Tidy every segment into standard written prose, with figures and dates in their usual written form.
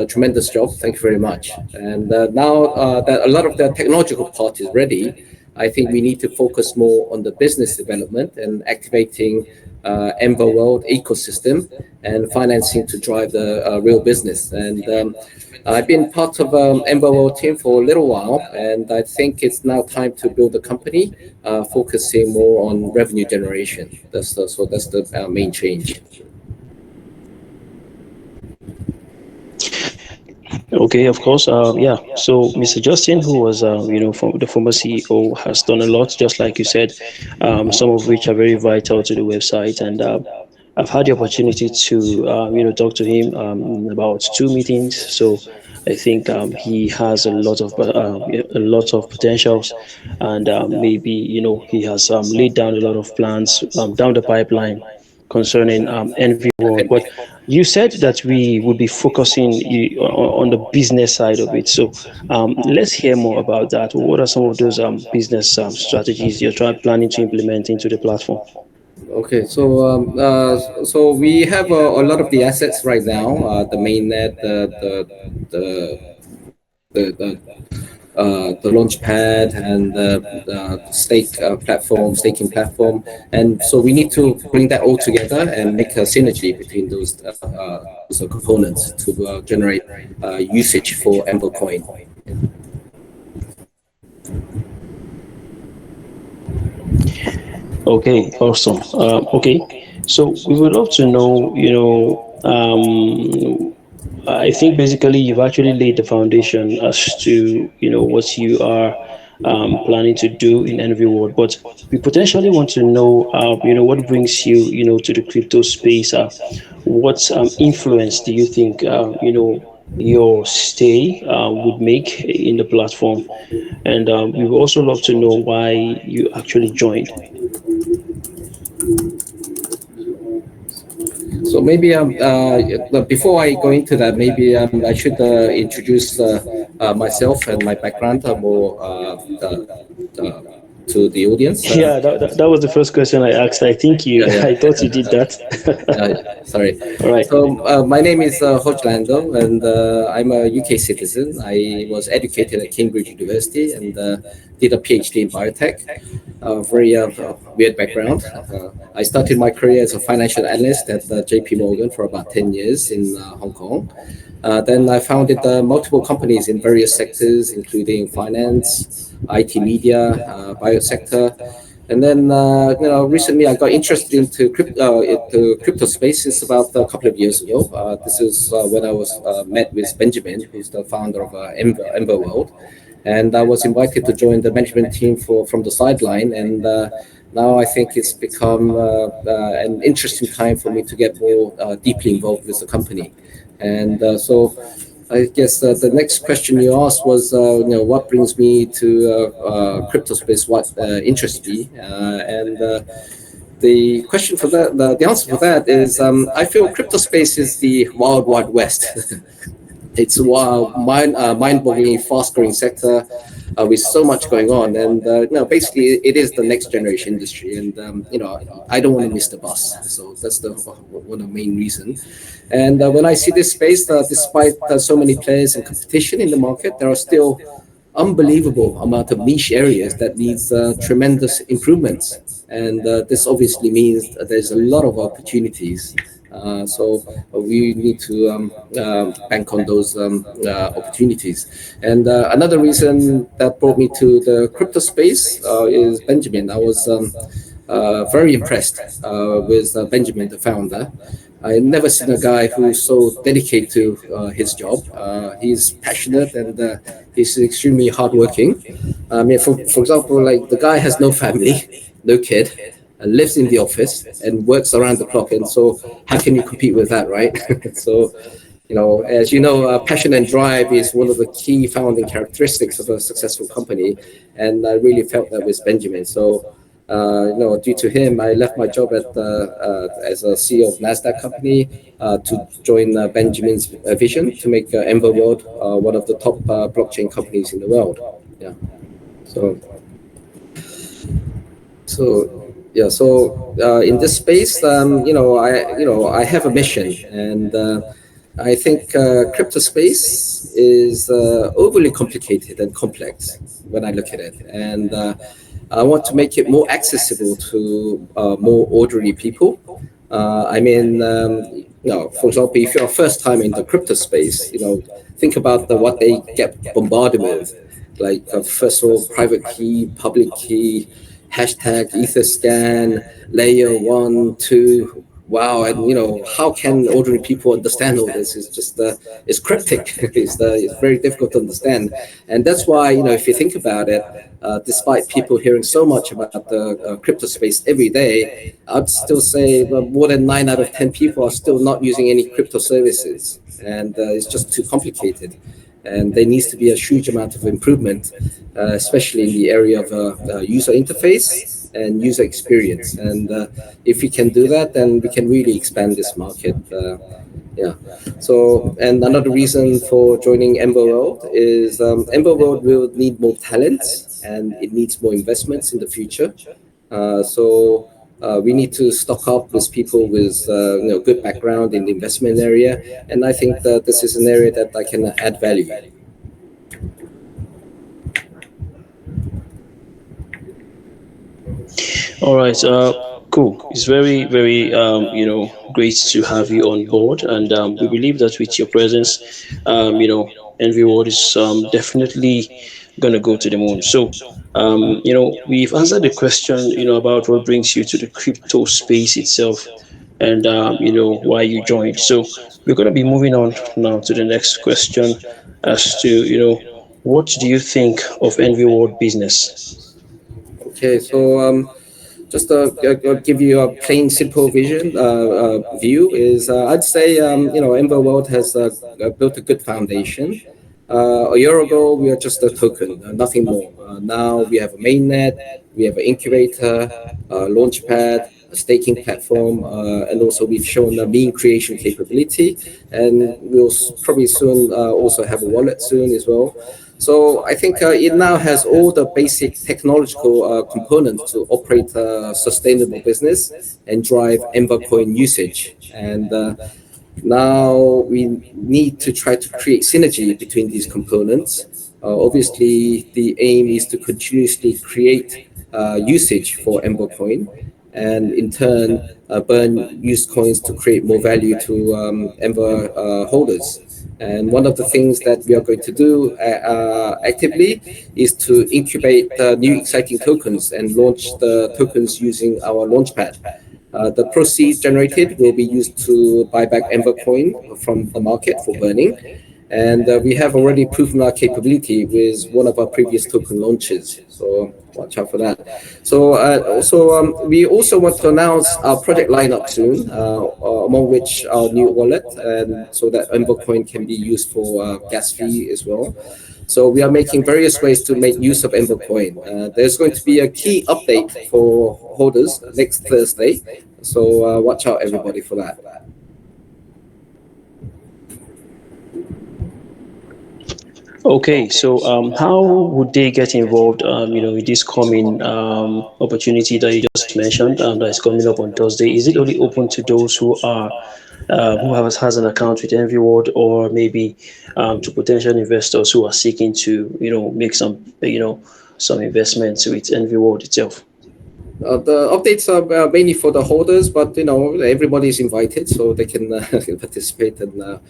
a tremendous job. Thank you very much. And now that a lot of the technological part is ready, I think we need to focus more on the business development and activating NvirWorld ecosystem and financing to drive the real business. And I've been part of NvirWorld team for a little while, and I think it's now time to build a company focusing more on revenue generation. That's the main change. Okay, of course. Yeah. So Mr. Justin, who was, from the former CEO, has done a lot, just like you said, some of which are very vital to the website. And I've had the opportunity to, talk to him in about 2 meetings. So I think he has a lot of potentials, and maybe he has laid down a lot of plans down the pipeline concerning NvirWorld. But you said that we would be focusing on the business side of it. So let's hear more about that. What are some of those business strategies you're planning to implement into the platform? Okay, so we have a lot of the assets right now, the mainnet, the launch pad, and the staking platform, and so we need to bring that all together and make a synergy between those components to generate usage for NvirCoin. Okay, awesome. Okay, so we would love to know, I think basically you've actually laid the foundation as to, what you are planning to do in NvirWorld, but we potentially want to know, what brings you, to the crypto space. What influence do you think, your stay would make in the platform? And we would also love to know why you actually joined. So maybe before I go into that, maybe I should introduce myself and my background more to the audience. Yeah, that was the first question I asked. I think I thought you did that. Sorry. All right. So my name is Lando, and I'm a UK citizen. I was educated at Cambridge University and did a PhD in biotech. Very weird background. I started my career as a financial analyst at JP Morgan for about 10 years in Hong Kong. Then I founded multiple companies in various sectors, including finance, IT media, biosector. And then, recently I got interested into crypto spaces about a couple of years ago. This is when I was met with Benjamin, who's the founder of NvirWorld. And I was invited to join the management team from the sideline. And now I think it's become an interesting time for me to get more deeply involved with the company. And so I guess the next question you asked was, what brings me to crypto space, what interests me, and the question for that, the answer for that is, I feel crypto space is the wild, wild west. It's a wild, mind-boggling, fast-growing sector with so much going on, and basically it is the next generation industry, and I don't want to miss the bus. So that's one of the main reasons. And when I see this space, despite so many players and competition in the market, there are still unbelievable amount of niche areas that needs tremendous improvements. And this obviously means that there's a lot of opportunities. So we need to bank on those opportunities. And another reason that brought me to the crypto space is Benjamin. I was very impressed with Benjamin, the founder. I never seen a guy who's so dedicated to his job. He's passionate and he's extremely hardworking. I mean, for example, like the guy has no family, no kid, and lives in the office and works around the clock. And so, how can you compete with that, right? So, as you know, passion and drive is one of the key founding characteristics of a successful company, and I really felt that with Benjamin. So. Due to him, I left my job as a CEO of NASDAQ company to join Benjamin's vision to make NvirWorld one of the top blockchain companies in the world. Yeah. So in this space, I have a mission, and I think crypto space is overly complicated and complex when I look at it, and I want to make it more accessible to more ordinary people. For example, if you're first time in the crypto space, think about what they get bombarded with, like first of all, private key, public key, hashtag Etherscan, layer one, two. Wow, and how can ordinary people understand all this? It's just it's cryptic. It's very difficult to understand, and that's why if you think about it, despite people hearing so much about the crypto space every day, I'd still say more than 9 out of 10 people are still not using any crypto services, and it's just too complicated. And there needs to be a huge amount of improvement, especially in the area of user interface and user experience. And if we can do that, then we can really expand this market. Yeah. So, and another reason for joining NvirWorld is NvirWorld will need more talents and it needs more investments in the future. We need to stock up with people with good background in the investment area, and I think that this is an area that I can add value. All right. Cool. It's very, very, great to have you on board, and we believe that with your presence, Envy World is definitely gonna go to the moon. So, we've answered the question, about what brings you to the crypto space itself, and why you joined. So, we're gonna be moving on now to the next question, as to what do you think of Envy World business? Okay, so just give you a plain, simple vision view is I'd say NvirWorld has built a good foundation. A year ago, we are just a token, nothing more. Now we have a mainnet, we have an incubator, a launchpad, a staking platform, and also we've shown a meme creation capability, and we'll probably soon also have a wallet soon as well. So I think it now has all the basic technological components to operate a sustainable business and drive Coin usage. And now we need to try to create synergy between these components. Obviously, the aim is to continuously create usage for Coin, and in turn burn used coins to create more value to Ember holders. And one of the things that we are going to do actively is to incubate new exciting tokens and launch the tokens using our launchpad. The proceeds generated will be used to buy back Ember coin from the market for burning. And we have already proven our capability with one of our previous token launches. So watch out for that. So we also want to announce our project lineup soon, among which our new wallet, and so that Ember coin can be used for gas fee as well. So we are making various ways to make use of Ember coin. There's going to be a key update for holders next Thursday. So watch out, everybody, for that. Okay, so how would they get involved, with this coming opportunity that you just mentioned, that is coming up on Thursday? Is it only open to those who are has an account with Envy World, or maybe to potential investors who are seeking to, make some investments with Envy World itself? The updates are mainly for the holders, but everybody is invited, so they can participate and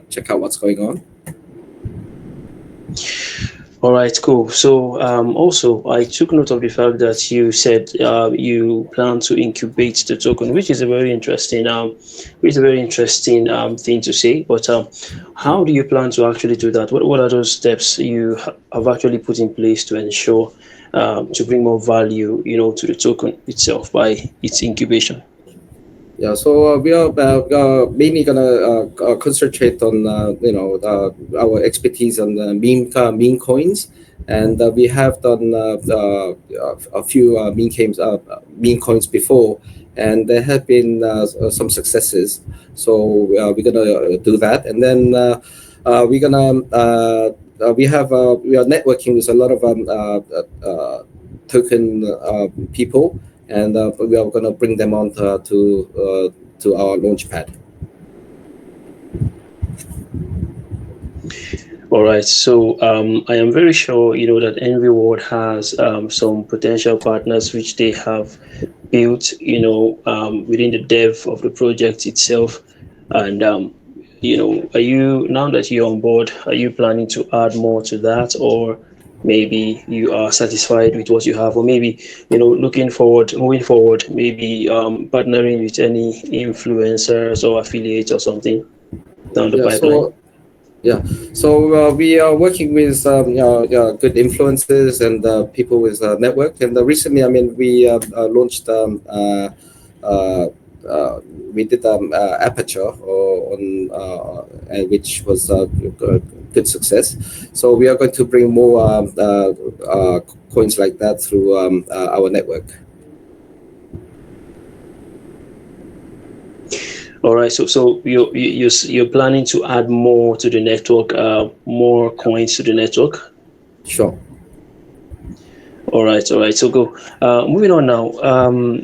check out what's going on. All right, cool. So also, I took note of the fact that you said you plan to incubate the token, which is a very interesting thing to say. But how do you plan to actually do that? What are those steps you have actually put in place to ensure to bring more value, to the token itself by its incubation? Yeah, so we are mainly gonna concentrate on our expertise on meme coins, and we have done a few meme coins before, and there have been some successes. So we're gonna do that, and then we're gonna we are networking with a lot of token people, and we are going to bring them on to our launchpad. All right. So I am very sure that NvirWorld has some potential partners which they have built, within the dev of the project itself. And are you, now that you're on board, are you planning to add more to that, or maybe you are satisfied with what you have, or maybe looking forward, moving forward, maybe partnering with any influencers or affiliates or something down the Yeah. pipeline? Yeah, we are working with good influencers and people with network. And recently, I mean, we launched. Uh, we did aperture on which was good success. So we are going to bring more coins like that through our network. All right. So you're planning to add more to the network, more coins to the network. Sure. All right, all right. So go. Moving on now.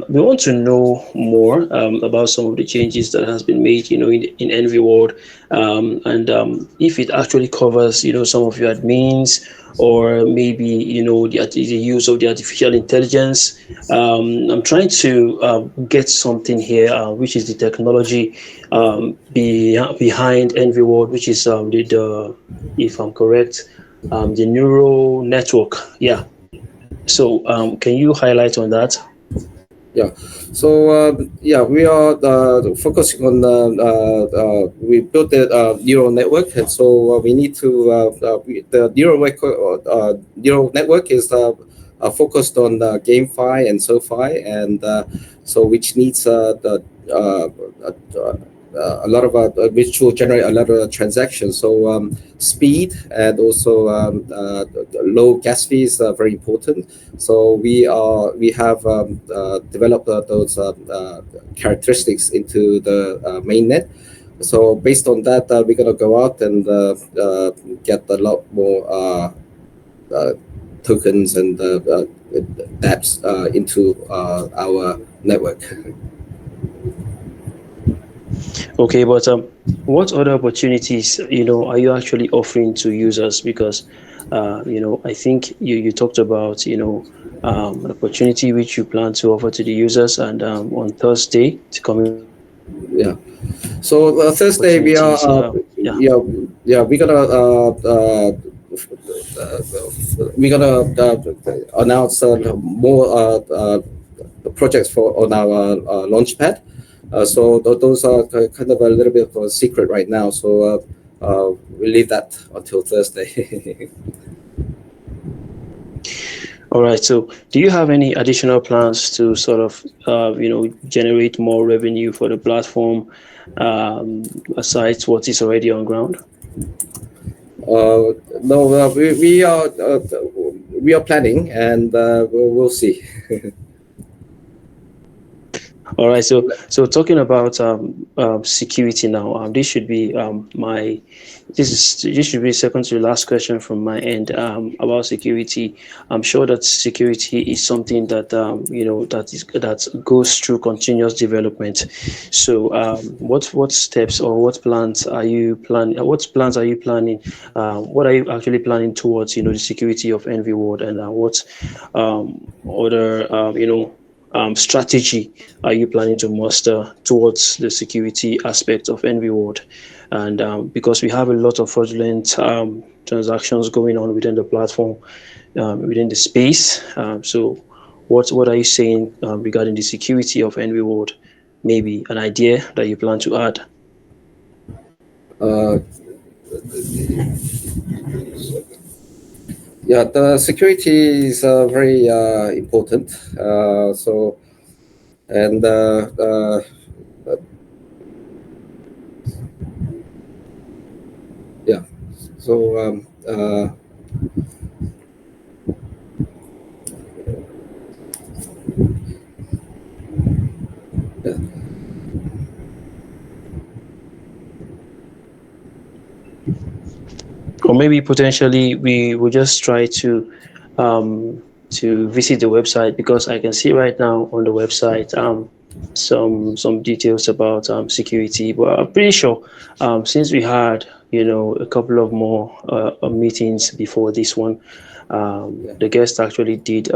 We want to know more about some of the changes that has been made, in Envy World, and if it actually covers, some of your admins, or maybe the use of the artificial intelligence. I'm trying to get something here, which is the technology behind Envy World, which is the if I'm correct, the neural network. Yeah. So, can you highlight on that? Yeah. We are focusing on we built the neural network, and so we need to the neural network is focused on GameFi and SoFi, and so which needs a lot of which will generate a lot of transactions. So speed and also low gas fees are very important. So we have developed those characteristics into the mainnet. So based on that, we're gonna go out and get a lot more uh, tokens and dApps into our network. Okay, but what other opportunities, are you actually offering to users? Because, I think you talked about, an opportunity which you plan to offer to the users, and on Thursday, it's coming up. Yeah. So Thursday we are Opportunities. Yeah. we're gonna announce more projects for on our launchpad. Those are kind of a little bit of a secret right now. So we'll leave that until Thursday. All right. So, do you have any additional plans to sort of, generate more revenue for the platform, aside what is already on ground? No, we are planning, and we'll see. All right. So talking about security now, this should be this should be second to the last question from my end, about security. I'm sure that security is something that that goes through continuous development. So what steps or what plans are you planning? What plans are you planning? What are you actually planning towards the security of Envy World, and what other strategy are you planning to muster towards the security aspect of Envy World? And because we have a lot of fraudulent transactions going on within the platform, within the space. So, what are you saying regarding the security of Envy World? Maybe an idea that you plan to add. Uh, yeah, the security is very important. And yeah, so yeah. Or maybe potentially we will just try to visit the website, because I can see right now on the website some details about security. But I'm pretty sure, since we had a couple of more meetings before this one. Yeah. The guest actually did,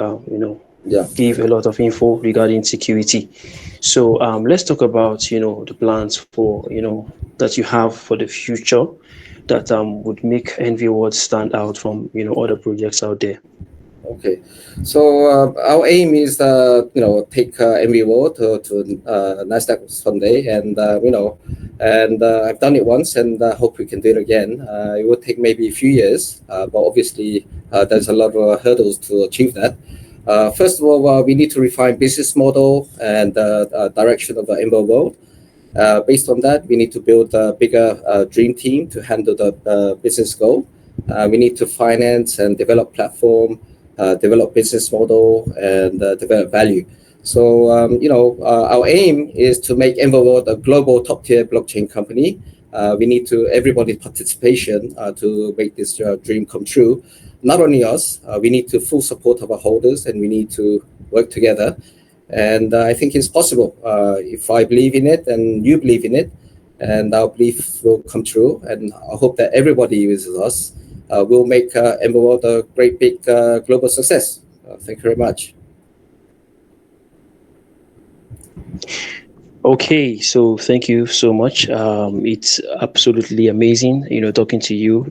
Yeah. give a lot of info regarding security. So let's talk about, the plans for, that you have for the future that would make NV stand out from, other projects out there. Okay, so our aim is, take NvirWorld to Nasdaq Sunday, and I've done it once, and hope we can do it again. It will take maybe a few years, but obviously there's a lot of hurdles to achieve that. First of all, we need to refine business model and direction of the NvirWorld. Based on that, we need to build a bigger dream team to handle the business goal. We need to finance and develop platform, develop business model, and develop value. So, our aim is to make NvirWorld a global top tier blockchain company. We need to everybody's participation to make this dream come true. Not only us, we need to full support of our holders, and we need to work together. And I think it's possible. If I believe in it and you believe in it, and our belief will come true. And I hope that everybody uses us will make NvirWorld a great big global success. Thank you very much. Okay, so thank you so much. It's absolutely amazing, talking to you.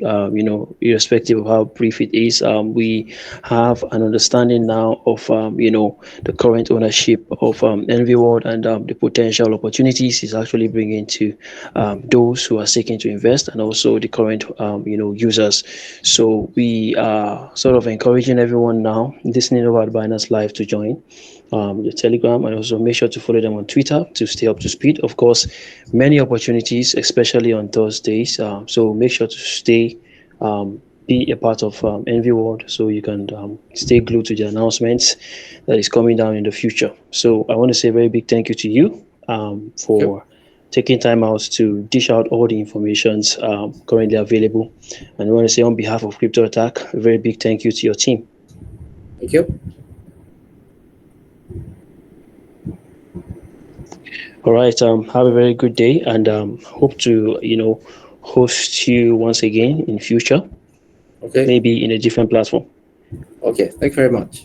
Irrespective of how brief it is, we have an understanding now of, the current ownership of Envy World, and the potential opportunities is actually bringing to those who are seeking to invest, and also the current, users. So we are sort of encouraging everyone now listening over at Binance Live to join the Telegram, and also make sure to follow them on Twitter to stay up to speed. Of course, many opportunities, especially on Thursdays. So make sure to stay, be a part of Envy World, so you can stay glued to the announcements that is coming down in the future. So I want to say a very big thank you to you Thank you. for taking time out to dish out all the informations currently available. And I want to say on behalf of Crypto Attack, a very big thank you to your team. Thank you. All right. Have a very good day, and hope to host you once again in future, Okay. maybe in a different platform. Okay. Thank you very much.